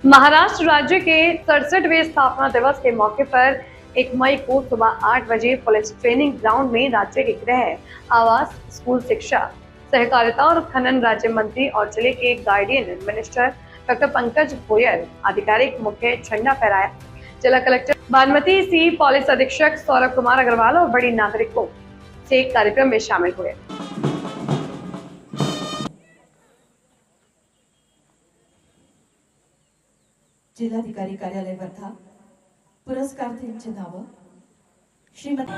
महाराष्ट्र राज्य के 67वें स्थापना दिवस के मौके पर 1 मई को सुबह 8 बजे पुलिस ट्रेनिंग ग्राउंड में राज्य के गृह आवास, स्कूल शिक्षा, सहकारिता और खनन राज्य मंत्री और जिले के guardian minister doctor Pankaj Goyal आधिकारिक मुख्य झंडा फहराया। जिला कलेक्टर बागमती सी, पुलिस अधीक्षक सौरभ कुमार अग्रवाल और बड़ी नागरिकों से कार्यक्रम में शामिल हुए। जिल्हाधिकारी कार्यालय वर्धा पुरस्कारार्थींचे नाव श्रीमती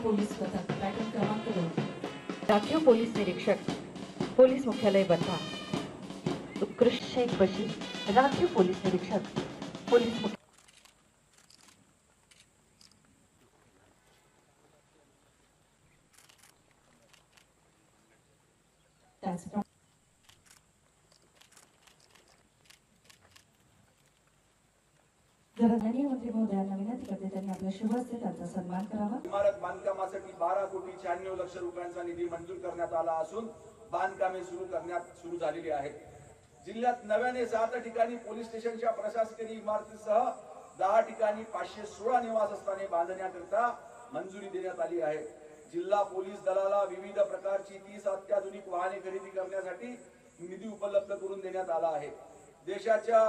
पोलीस पथक पॅटर्न क्रमांक 2 राखीव पोलीस निरीक्षक पोलीस मुख्यालय वर्धा उत्कृष्ट शेख बशीर राखीव पोलीस निरीक्षक पोलीस माननीय मंत्री महोदयांना विनंती करते त्यांनी आपल्या शुभ हस्ते त्यांचा सन्मान करावा। इमारत बांधकामासाठी 12,96 रुपयांचा निधी मंजूर करण्यात आला असून बांधकामे सुरू झालेली आहेत। जिल्ह्यात नव्याने 7 ठिकाणी पोलीस स्टेशनच्या प्रशासकीय इमारतीसह 10 ठिकाणी 516 निवासस्थाने बांधण्याकरिता मंजुरी देण्यात आली आहे। जिल्हा पोलीस दलाला विविध प्रकारची 30 अत्याधुनिक वाहने खरेदी करण्यासाठी निधी उपलब्ध करून देण्यात आला आहे। देशाच्या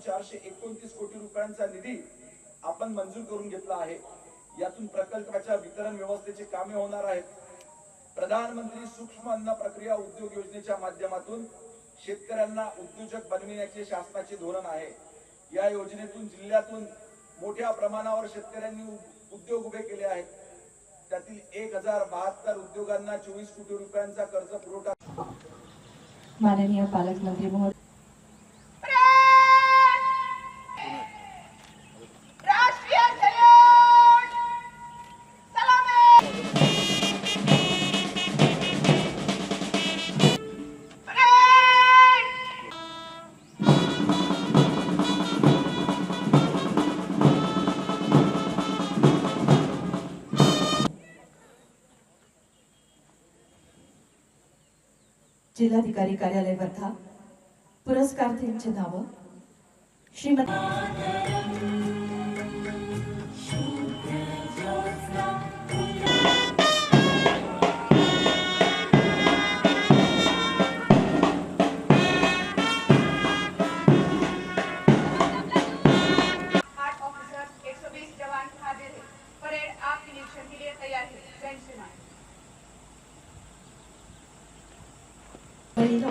429 कोटी रुपयांचा निधी आपण मंजूर करून घेतला आहे। यातून प्रकल्पाच्या वितरण व्यवस्थेचे कामे होणार आहेत। प्रधानमंत्री सूक्ष्म अन्न प्रक्रिया उद्योग योजनेच्या माध्यमातून शेतकऱ्यांना उद्योजक बनविण्याचे शासनाचे धोरण आहे। या योजनेतून जिल्ह्यातून मोठ्या प्रमाणावर शेतकऱ्यांनी उद्योग उभे केले आहेत। त्यातील 1072 उद्योगांना 24 कोटी रुपयांचा कर्ज पुरवठा। माननीय पालकमंत्री महोदय जिल्हाधिकारी कार्यालय वर्धा पुरस्कारार्थींचे नाव श्रीमती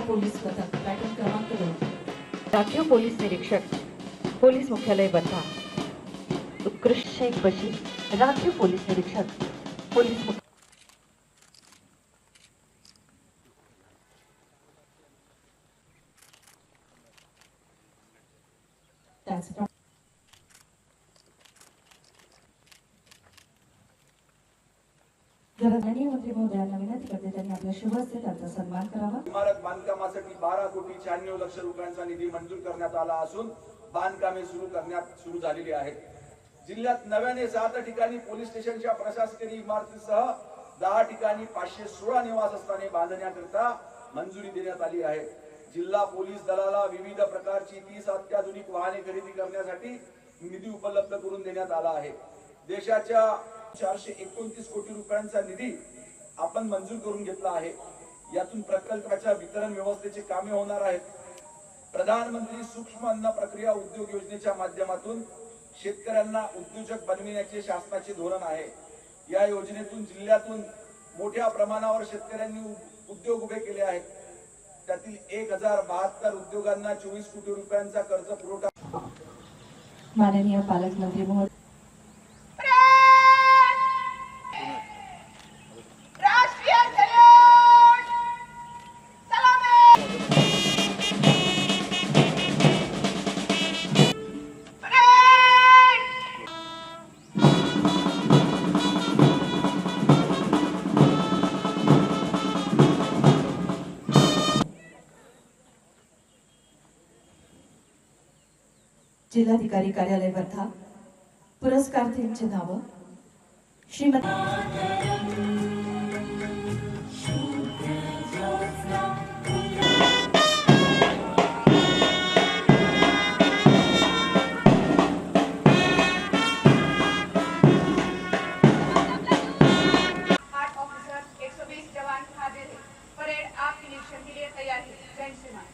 पोलीस पथक पॅटर्न क्रमांक 2 राखीव पोलीस निरीक्षक पोलीस मुख्यालय वर्धा उत्कृष्ट शेख बशीर राखीव पोलीस निरीक्षक पोलीस माननीय मंत्री महोदयांना विनंती करते त्यांनी आपल्या शुभ हस्ते त्यांचा सन्मान करावा। इमारत बांधकामासाठी 12,96 रुपयांचा निधी मंजूर करण्यात आला असून बांधकामे सुरू झालेली आहेत। जिल्ह्यात नव्याने 7 ठिकाणी पोलीस स्टेशनच्या प्रशासकीय इमारतीसह 10 ठिकाणी 516 निवासस्थाने बांधण्याकरिता मंजुरी देण्यात आली आहे। जिल्हा पोलीस दलाला विविध प्रकारची 30 अत्याधुनिक वाहने खरेदी करण्यासाठी निधी उपलब्ध करून देण्यात आला आहे। देशाच्या 429 कोटी रुपयांचा निधी आपण मंजूर करून घेतला आहे। यातून प्रकल्पाच्या वितरण व्यवस्थेचे कामे होणार आहेत। प्रधानमंत्री सूक्ष्म अन्न प्रक्रिया उद्योग योजनेच्या माध्यमातून शेतकऱ्यांना उद्योजक बनविण्याचे शासनाचे धोरण आहे। या योजनेतून जिल्ह्यातून मोठ्या प्रमाणावर शेतकऱ्यांनी उद्योग उभे केले आहेत। त्यातील 1072 उद्योगांना 24 कोटी रुपयांचा कर्ज पुरवठा। माननीय पालकमंत्री महोदय जिल्हाधिकारी कार्यालय वर्धा पुरस्कार्थींची नावं श्रीमती आठ ऑफिसर 120 जवान हाजिर हैं। परेड आपके निरीक्षण के लिए तैयार है। जय श्रीमान।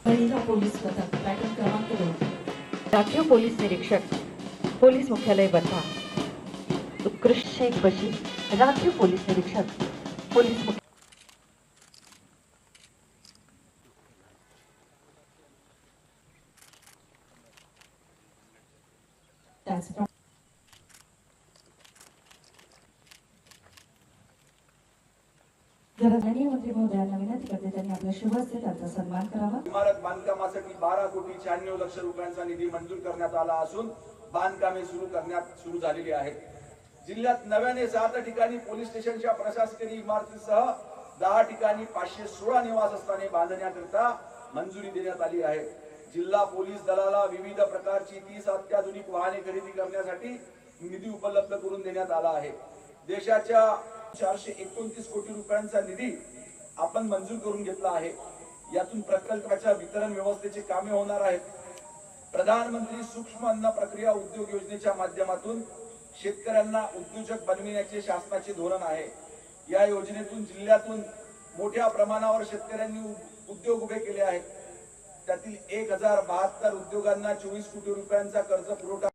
महिला पोलीस पथक पॅटर्न क्रमांक 2 राखीव पोलीस निरीक्षक पोलीस मुख्यालय वर्धा उत्कृष्ट शेख बशीर राखीव पोलीस निरीक्षक पोलीस मुख्य त्याचप्रमाणे माननीय मंत्री महोदयांना विनंती करते त्यांनी आपल्या शुभ हस्ते त्यांचा सन्मान करावा. इमारत बांधकामासाठी 12,96,00,000 रुपयांचा निधी मंजूर करण्यात आला असून बांधकामे सुरू झालेली आहेत. जिल्ह्यात नव्याने 7 ठिकाणी पोलीस स्टेशनच्या प्रशासकीय इमारतीसह 10 ठिकाणी 516 निवासस्थाने बांधण्याकरिता मंजुरी देण्यात आली आहे. जिल्हा पोलीस दलाला विविध प्रकारची 30 अत्याधुनिक वाहने खरेदी करण्यासाठी निधी उपलब्ध करून देण्यात आला आहे. देशाच्या 429 कोटी रुपयांचा निधी आपण मंजूर करून घेतला आहे. यातून प्रकल्पाच्या वितरण व्यवस्थेची कामे होणार आहेत. प्रधानमंत्री सूक्ष्म अन्न प्रक्रिया उद्योग योजनेच्या माध्यमातून शेतकऱ्यांना उद्योजक बनविण्याचे शासनाचे धोरण आहे. या योजनेतून जिल्ह्यातून मोठ्या प्रमाणावर शेतकऱ्यांनी उद्योग उभे केले आहेत. त्यातील 1072 उद्योगांना 24 कोटी रुपयांचा कर्ज पुरवठा